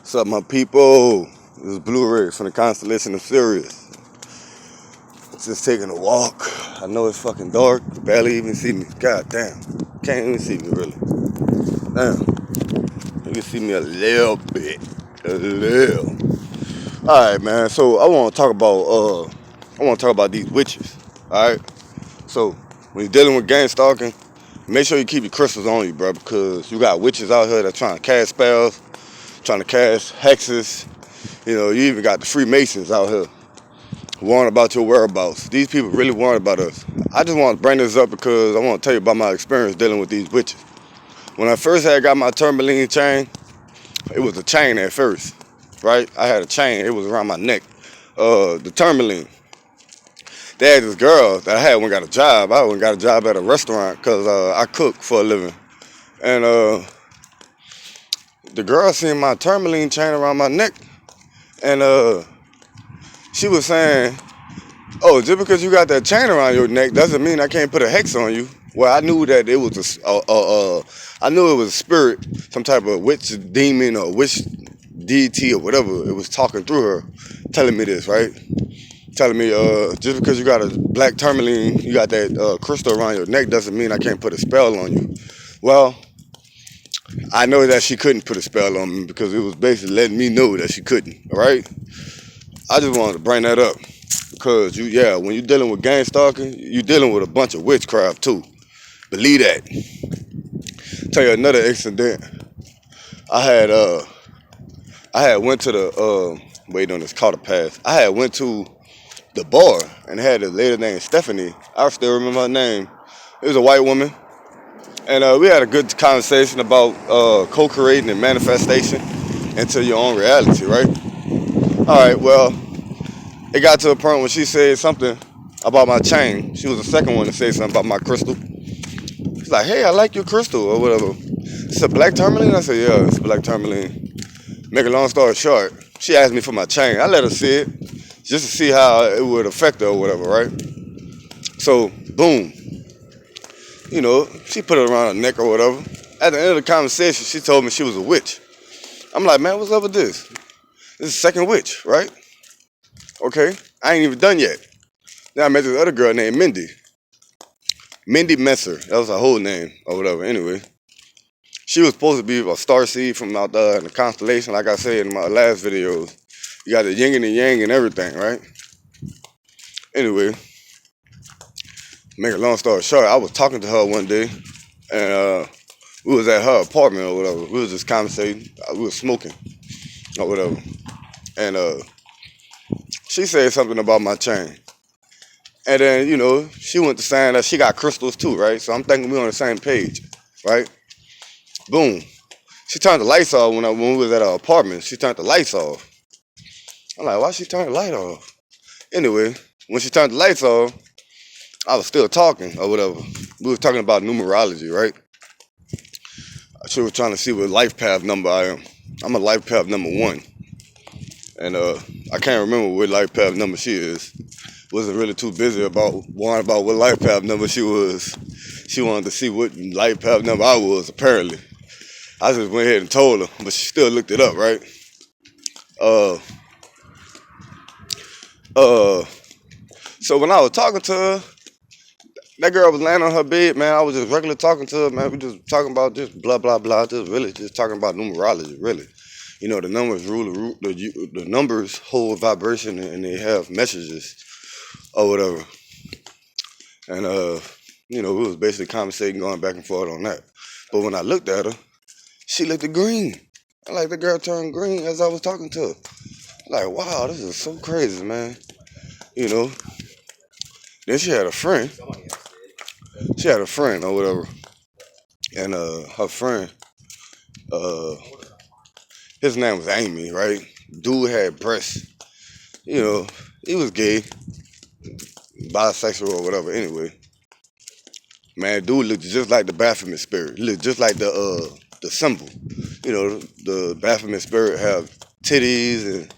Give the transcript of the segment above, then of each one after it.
What's up, my people? This is Blue Ray from the constellation of Sirius. Just taking a walk. I know it's fucking dark. You barely even see me. God damn. Can't even see me, really. Damn. You can see me a little bit. A little. Alright, man. So I want to talk about these witches. Alright? So when you're dealing with gang stalking, make sure you keep your crystals on you, bro, because you got witches out here that trying to cast spells, trying to cast hexes. You know, you even got the Freemasons out here worrying about your whereabouts. These people really worrying about us. I just want to bring this up because I want to tell you about my experience dealing with these witches. When I first had got my tourmaline chain, it was a chain at first, right? I had a chain. It was around my neck. The tourmaline. They had this girl that I had when I got a job. I went and got a job at a restaurant because I cook for a living. And the girl seen my tourmaline chain around my neck. And she was saying, oh, just because you got that chain around your neck doesn't mean I can't put a hex on you. Well, I knew that it was I knew it was a spirit, some type of witch demon or witch deity or whatever. It was talking through her, telling me this, right? Telling me, just because you got a black tourmaline, you got that crystal around your neck doesn't mean I can't put a spell on you. Well, I know that she couldn't put a spell on me because it was basically letting me know that she couldn't, all right? I just wanted to bring that up. Because when you're dealing with gang stalking, you're dealing with a bunch of witchcraft too. Believe that. Tell you another incident. I had went to the wait on this caught a pass. I had went to the bar and had a lady named Stephanie. I still remember her name. It was a white woman. And we had a good conversation about co-creating and manifestation into your own reality, right? Alright, well, it got to a point when she said something about my chain. She was the second one to say something about my crystal. She's like, hey, I like your crystal or whatever. It's a black tourmaline? I said, yeah, it's a black tourmaline. Make a long story short, she asked me for my chain. I let her see it just to see how it would affect her or whatever, right? So, boom. You know, she put it around her neck or whatever. At the end of the conversation, she told me she was a witch. I'm like, man, what's up with this? This is the second witch, right? Okay, I ain't even done yet. Then I met this other girl named Mindy. Mindy Messer. That was her whole name or whatever. Anyway, she was supposed to be a star seed from out there in the constellation. Like I said in my last videos, you got the yin and the yang and everything, right? Anyway, make a long story short, I was talking to her one day, and we was at her apartment or whatever. We was just conversating. We was smoking or whatever. And she said something about my chain. And then, you know, she went to saying that she got crystals too, right? So I'm thinking we on the same page, right? Boom. She turned the lights off when we was at her apartment. She turned the lights off. I'm like, why she turn the light off? Anyway, when she turned the lights off, I was still talking or whatever. We was talking about numerology, right? She was trying to see what life path number I am. I'm a life path number 1. And I can't remember what life path number she is. Wasn't really too busy about worrying about what life path number she was. She wanted to see what life path number I was, apparently. I just went ahead and told her, but she still looked it up, right? So when I was talking to her, that girl was laying on her bed, man. I was just regular talking to her, man. We just talking about just blah, blah, blah. Just talking about numerology, really. You know, the numbers rule, the numbers hold vibration and they have messages or whatever. And, you know, we was basically conversating, going back and forth on that. But when I looked at her, she looked green. I like the girl turned green as I was talking to her. Like, wow, this is so crazy, man. You know. Then she had a friend. She had a friend or whatever. And her friend, his name was Amy, right? Dude had breasts. You know, he was gay, bisexual or whatever. Anyway, man, dude looked just like the Baphomet spirit. He looked just like the symbol. You know, the Baphomet spirit have titties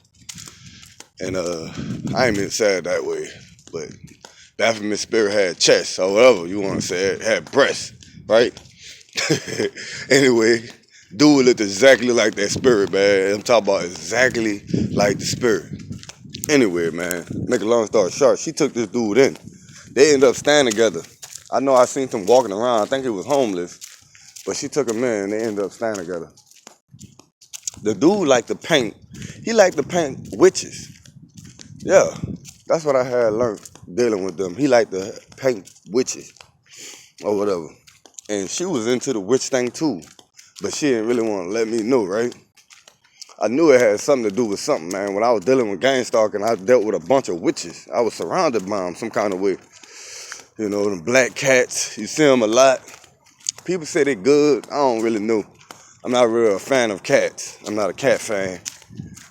and I ain't mean to say it that way, but Baphomet spirit had chest or whatever you want to say. It had breasts, right? Anyway, Dude looked exactly like that spirit, man. I'm talking about exactly like the spirit. Anyway, man, make a long story short, she took this dude in. They ended up staying together. I know I seen him walking around. I think he was homeless, but she took him in and they ended up staying together. The dude liked to paint. He liked to paint witches. Yeah, that's what I had learned dealing with them. He liked to paint witches or whatever. And she was into the witch thing too, but she didn't really want to let me know, right? I knew it had something to do with something, man. When I was dealing with gang stalking, I dealt with a bunch of witches. I was surrounded by them some kind of way. You know, them black cats, you see them a lot. People say they're good. I don't really know. I'm not really a fan of cats. I'm not a cat fan.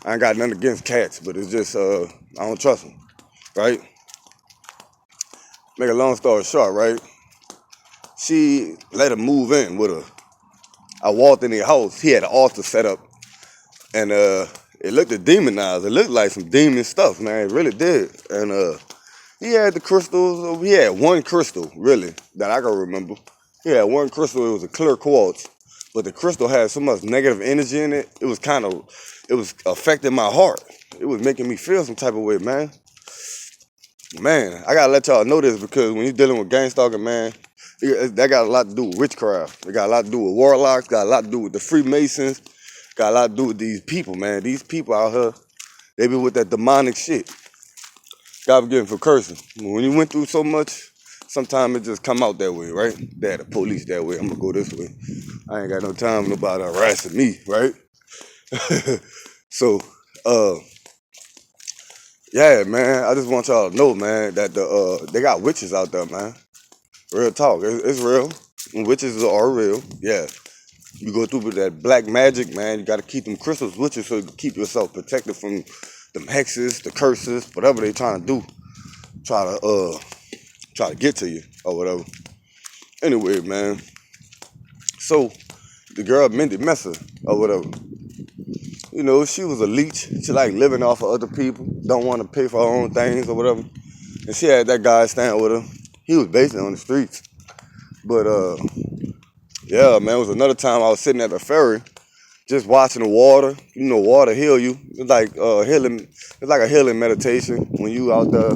I ain't got nothing against cats, but it's just, I don't trust them, right? Make a long story short, right? She let him move in with her. I walked in the house. He had an altar set up, and it looked demonized. It looked like some demon stuff, man. It really did. And he had the crystals. He had one crystal, really, that I can remember. He had one crystal. It was a clear quartz, but the crystal had so much negative energy in it. It was affecting my heart. It was making me feel some type of way, man. Man, I gotta let y'all know this because when you're dealing with gang stalking, man, that got a lot to do with witchcraft. It got a lot to do with warlocks. Got a lot to do with the Freemasons. Got a lot to do with these people, man. These people out here, they be with that demonic shit. God forgive me for cursing. When you went through so much, sometimes it just come out that way, right? They the police that way. I'm gonna go this way. I ain't got no time for nobody harassing me, right? So, yeah, man. I just want y'all to know, man, that they got witches out there, man. Real talk. It's real. Witches are real. Yeah. You go through with that black magic, man. You got to keep them crystals with you so you can keep yourself protected from them hexes, the curses, whatever they trying to do. Try to get to you or whatever. Anyway, man. So the girl Mindy Messer or whatever. You know, she was a leech. She like living off of other people. Don't want to pay for her own things or whatever. And she had that guy staying with her. He was basically on the streets. But yeah, man, it was another time I was sitting at the ferry, just watching the water. You know, water heal you. It's like healing. It's like a healing meditation when you out there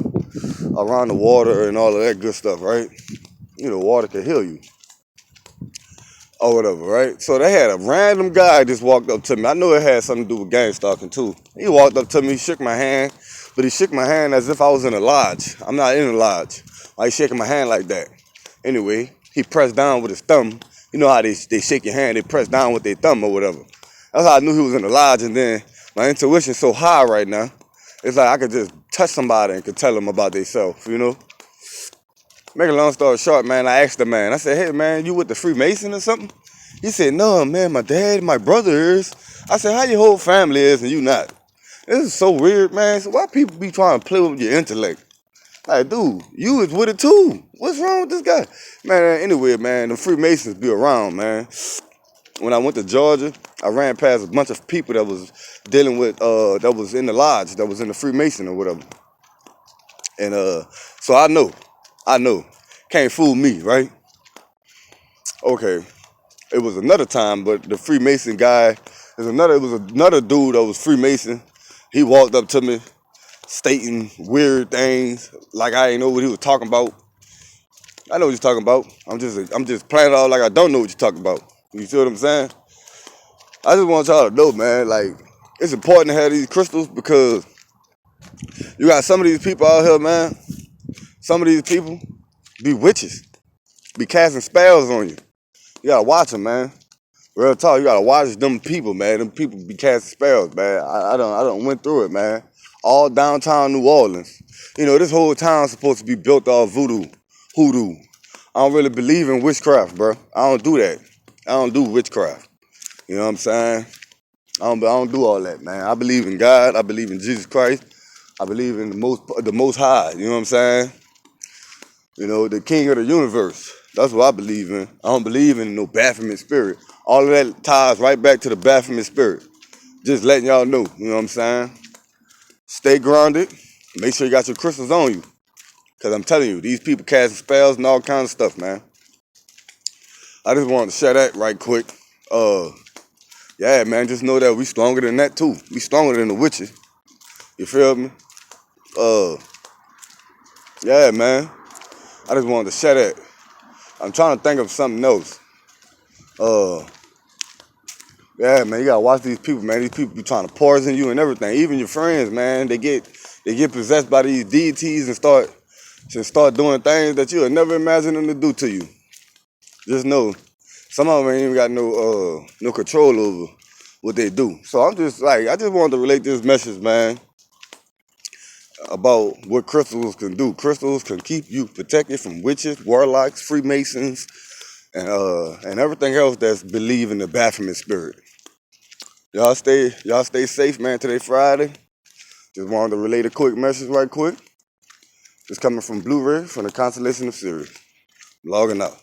around the water and all of that good stuff, right? You know, water can heal you or whatever, right? So they had a random guy just walked up to me. I know it had something to do with gang stalking too. He walked up to me, shook my hand, but he shook my hand as if I was in a lodge. I'm not in a lodge. Why he shaking my hand like that? Anyway, he pressed down with his thumb. You know how they shake your hand, they press down with their thumb or whatever. That's how I knew he was in the lodge, and then my intuition's so high right now, it's like I could just touch somebody and could tell them about themselves, you know? Make a long story short, man, I asked the man, I said, hey, man, you with the Freemason or something? He said, no, man, my dad, my brother is. I said, how your whole family is and you not? This is so weird, man. So why people be trying to play with your intellect? Like, dude, you is with it too. What's wrong with this guy? Man, anyway, man, the Freemasons be around, man. When I went to Georgia, I ran past a bunch of people that was dealing with, that was in the lodge, that was in the Freemason or whatever. And so I know. Can't fool me, right? Okay. It was another time, but the Freemason guy, it was another dude that was Freemason. He walked up to me, stating weird things, like I didn't know what he was talking about. I know what you're talking about. I'm just playing it out like I don't know what you're talking about. You see what I'm saying? I just want y'all to know, man, like, it's important to have these crystals because you got some of these people out here, man. Some of these people be witches, be casting spells on you. You gotta watch them, man. Real talk, you gotta watch them people, man. Them people be casting spells, man. I don't went through it, man. All downtown New Orleans. You know, this whole town's supposed to be built off hoodoo. I don't really believe in witchcraft, bro. I don't do that. I don't do witchcraft. You know what I'm saying? I don't do all that, man. I believe in God. I believe in Jesus Christ. I believe in the most high. You know what I'm saying? You know, the king of the universe. That's what I believe in. I don't believe in no Baphomet spirit. All of that ties right back to the Baphomet spirit. Just letting y'all know, you know what I'm saying? Stay grounded. Make sure you got your crystals on you. Because I'm telling you, these people casting spells and all kinds of stuff, man. I just wanted to share that right quick. Yeah, man, just know that we stronger than that too. We stronger than the witches. You feel me? Uh, yeah, man. I just wanted to share that. I'm trying to think of something else. Uh, yeah, man, you gotta watch these people, man. These people be trying to poison you and everything. Even your friends, man, they get possessed by these deities and start doing things that you would never imagine them to do to you. Just know, some of them ain't even got no control over what they do. So I'm just like, I just wanted to relate this message, man, about what crystals can do. Crystals can keep you protected from witches, warlocks, Freemasons, and everything else that's believe in the Baphomet spirit. Y'all stay safe, man. Today Friday. Just wanted to relate a quick message right quick. It's coming from Blu-ray from the Constellation of Sirius. Logging out.